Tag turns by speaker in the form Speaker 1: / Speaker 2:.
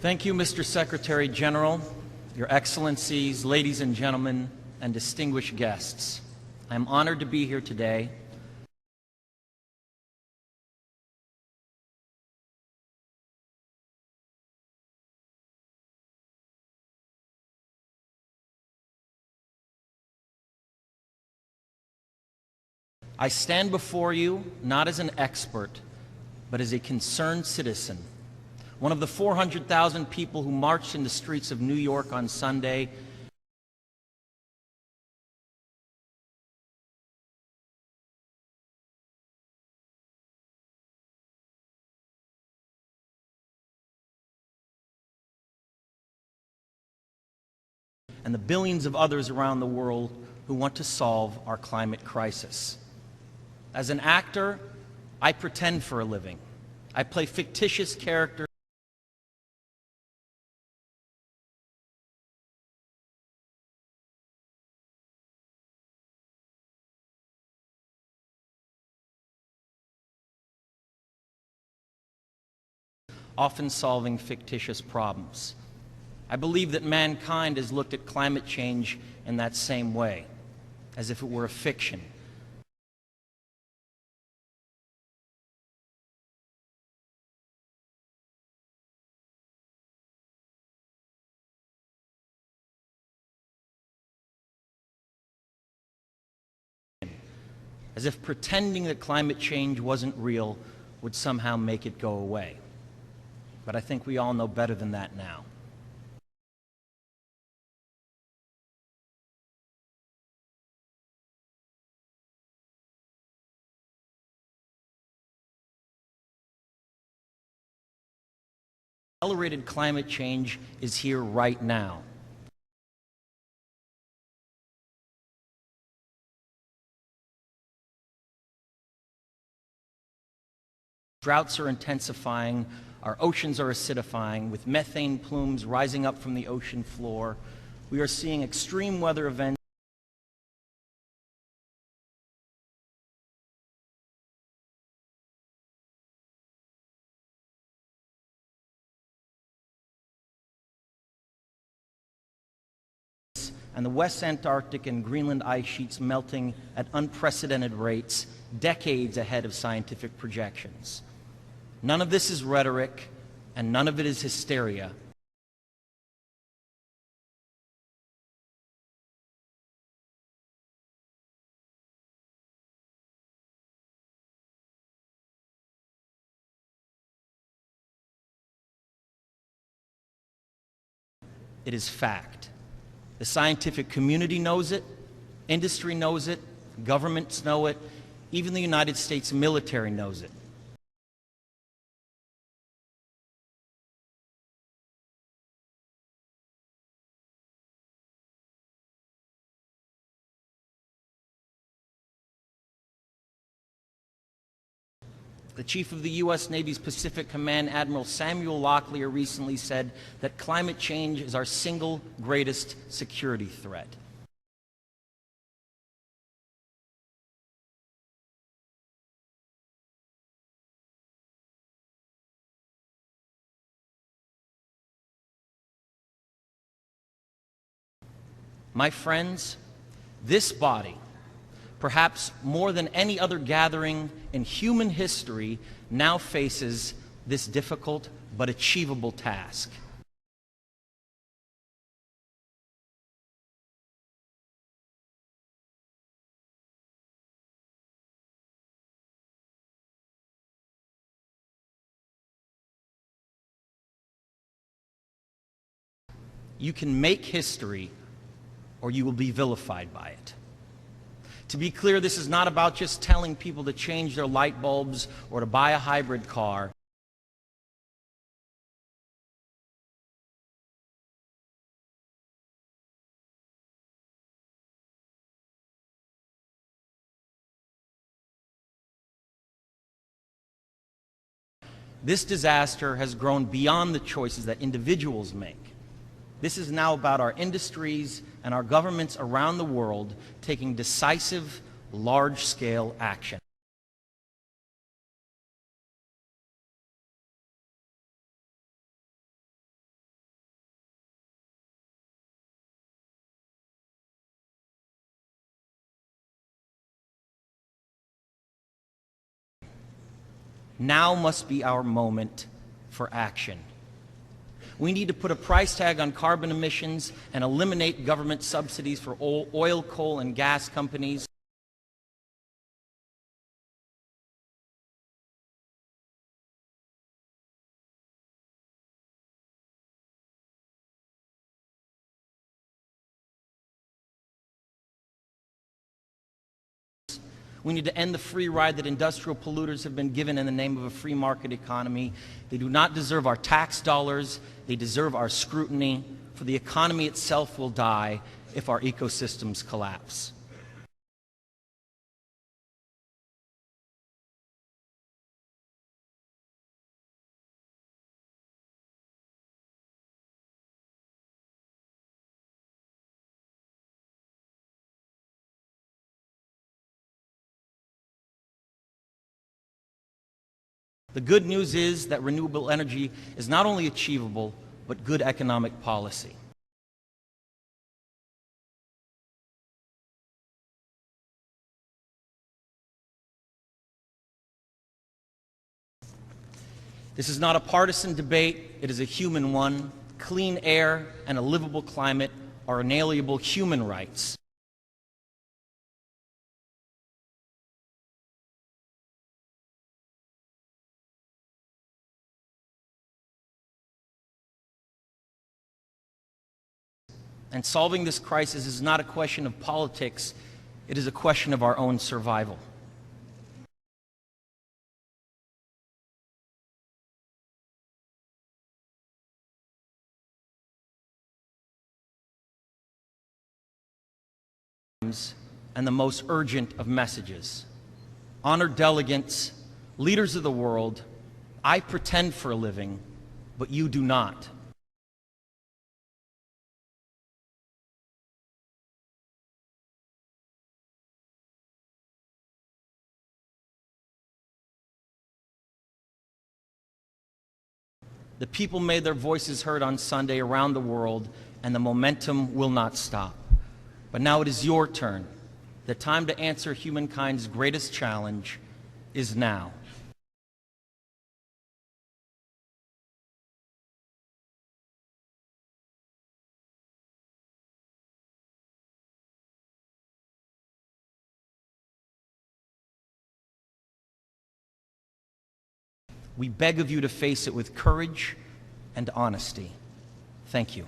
Speaker 1: Thank you, Mr. Secretary General, Your Excellencies, ladies and gentlemen, and distinguished guests. I am honored to be here today. I stand before you not as an expert, but as a concerned citizen, one of the 400,000 people who marched in the streets of New York on Sunday and the billions of others around the world who want to solve our climate crisis. As an actor, I pretend for a living. I play fictitious characters often solving fictitious problems. I believe that mankind has looked at climate change in that same way, as if it were a fiction. As if pretending that climate change wasn't real would somehow make it go away. But I think we all know better than that now. Accelerated climate change is here right now. Droughts are intensifying, our oceans are acidifying, with methane plumes rising up from the ocean floor. We are seeing extreme weather events and the West Antarctic and Greenland ice sheets melting at unprecedented rates, decades ahead of scientific projections. None of this is rhetoric, and none of it is hysteria. It is fact. The scientific community knows it, industry knows it, governments know it, even the United States military knows it. The chief of the U.S. Navy's Pacific Command, Admiral Samuel Locklear, recently said that climate change is our single greatest security threat. My friends, this body, perhaps more than any other gathering in human history, now faces this difficult but achievable task. You can make history, or you will be vilified by it. To be clear, this is not about just telling people to change their light bulbs or to buy a hybrid car. This disaster has grown beyond the choices that individuals make. This is now about our industries and our governments around the world taking decisive, large-scale action. Now must be our moment for action. We need to put a price tag on carbon emissions and eliminate government subsidies for oil, coal, and gas companies. We need to end the free ride that industrial polluters have been given in the name of a free market economy. They do not deserve our tax dollars. They deserve our scrutiny, for the economy itself will die if our ecosystems collapse. The good news is that renewable energy is not only achievable, but good economic policy. This is not a partisan debate, it is a human one. Clean air and a livable climate are inalienable human rights. And solving this crisis is not a question of politics, it is a question of our own survival. And the most urgent of messages. Honored delegates, leaders of the world, I pretend for a living, but you do not. The people made their voices heard on Sunday around the world, and the momentum will not stop. But now it is your turn. The time to answer humankind's greatest challenge is now. We beg of you to face it with courage and honesty. Thank you.